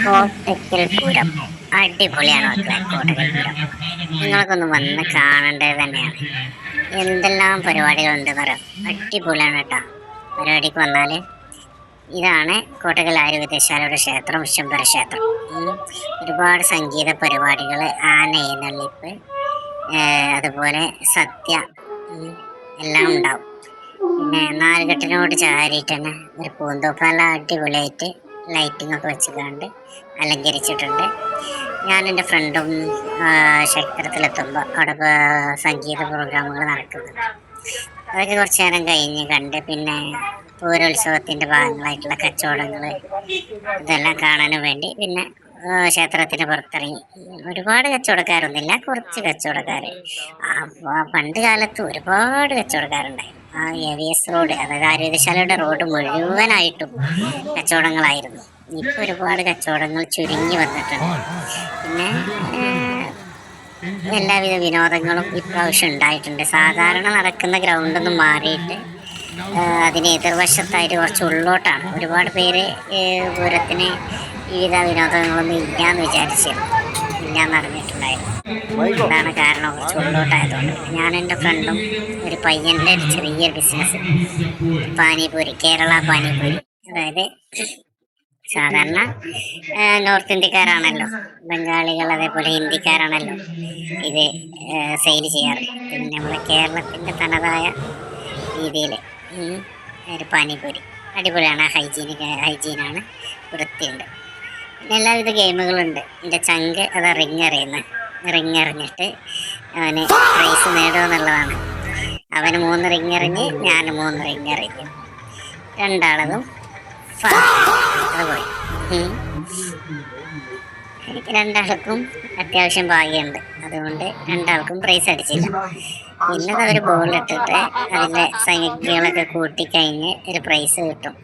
കോട്ടക്കൽ പൂരം അടിപൊളിയാണ് മക്കളെ. കോട്ടക്കൽ പൂരം നിങ്ങളൊക്കെ ഒന്ന് വന്ന് കാണേണ്ടത് തന്നെയാണ്. എന്തെല്ലാം പരിപാടികളുണ്ടെന്ന് പറയാം. അടിപൊളിയാണ് കേട്ടോ. പരിപാടിക്ക് വന്നാൽ ഇതാണ് കോട്ടക്കൽ ആര്യവൈദ്യശാലയുടെ ക്ഷേത്രം, വിശ്വംഭര ക്ഷേത്രം. ഒരുപാട് സംഗീത പരിപാടികൾ, ആന എഴുന്നള്ളിപ്പ്, അതുപോലെ സദ്യ എല്ലാം ഉണ്ടാവും. പിന്നെ നാലുകെട്ടിനോട് ചാരിയിട്ട് തന്നെ ഒരു പൂന്തോപ്പ് നല്ല അടിപൊളിയായിട്ട് ലൈറ്റിംഗ് ഒക്കെ വെച്ചുകൊണ്ട് അലങ്കരിച്ചിട്ടുണ്ട്. ഞാൻ എൻ്റെ ഫ്രണ്ടും ക്ഷേത്രത്തിലെത്തുമ്പോൾ അവിടെ സംഗീത പ്രോഗ്രാമുകൾ നടക്കുന്നുണ്ട്. അതൊക്കെ കുറച്ച് നേരം കഴിഞ്ഞ് കണ്ട് പിന്നെ പൂരോത്സവത്തിൻ്റെ ഭാഗങ്ങളായിട്ടുള്ള കച്ചവടങ്ങൾ ഇതെല്ലാം കാണാനും വേണ്ടി പിന്നെ ക്ഷേത്രത്തിന് പുറത്തിറങ്ങി. ഒരുപാട് കച്ചവടക്കാരൊന്നുമില്ല, കുറച്ച് കച്ചവടക്കാർ. പണ്ട് കാലത്ത് ഒരുപാട് കച്ചവടക്കാരുണ്ടായിരുന്നു. ആ AVS റോഡ്, അതായത് ആര്യവൈദ്യശാലയുടെ റോഡ് മുഴുവനായിട്ടും കച്ചവടങ്ങളായിരുന്നു. ഇപ്പോൾ ഒരുപാട് കച്ചവടങ്ങൾ ചുരുങ്ങി വന്നിട്ടുണ്ട്. പിന്നെ എല്ലാവിധ വിനോദങ്ങളും ഇപ്രാവശ്യം ഉണ്ടായിട്ടുണ്ട്. സാധാരണ നടക്കുന്ന ഗ്രൗണ്ടൊന്നും മാറിയിട്ട് അതിന് എതിർവശത്തായിട്ട് കുറച്ച് ഉള്ളോട്ടാണ്. ഒരുപാട് പേര് പൂരത്തിന് വിവിധ വിനോദങ്ങളൊന്നും ഇല്ലാന്ന് വിചാരിച്ചിരുന്നു, ഇല്ലാന്ന് അറിഞ്ഞിട്ടുണ്ടായിരുന്നു. അതാണ് കാരണം, കുറച്ച് ഉള്ളോട്ടായതുകൊണ്ട്. ഞാൻ എൻ്റെ ഫ്രണ്ടും ഒരു പയ്യൻ്റെ ഒരു ചെറിയൊരു ബിസിനസ്, പാനിപൂരി, കേരള പാനിപൂരി. അതായത് സാധാരണ നോർത്ത് ഇന്ത്യക്കാരാണല്ലോ, ബംഗാളികൾ അതേപോലെ ഹിന്ദിക്കാരാണല്ലോ ഇത് സെയിൽ ചെയ്യാറ്. പിന്നെ നമ്മുടെ കേരളത്തിൻ്റെ തനതായ രീതിയിൽ ഒരു പാനിപൂരി അടിപൊളിയാണ്. ഹൈജീനാണ്, വൃത്തിയുണ്ട്. പിന്നെ എല്ലാവിധ ഗെയിമുകളുണ്ട്. എൻ്റെ ചങ്ക് അത് റിങ് എറിഞ്ഞിട്ട് അവന് പ്രൈസ് നേടുക എന്നുള്ളതാണ്. അവന് 3 റിങ് എറിഞ്ഞ് ഞാൻ 3 റിങ് എറിഞ്ഞു. രണ്ടാളതും അത് പോയി. എനിക്ക് രണ്ടാൾക്കും അത്യാവശ്യം ഭാഗ്യമുണ്ട്, അതുകൊണ്ട് രണ്ടാൾക്കും പ്രൈസ് അടിച്ചില്ല. പിന്നെ അവർ ബോളിട്ടിട്ട് അതിൻ്റെ സംഖ്യകളൊക്കെ കൂട്ടിക്കഴിഞ്ഞ് ഒരു പ്രൈസ് കിട്ടും.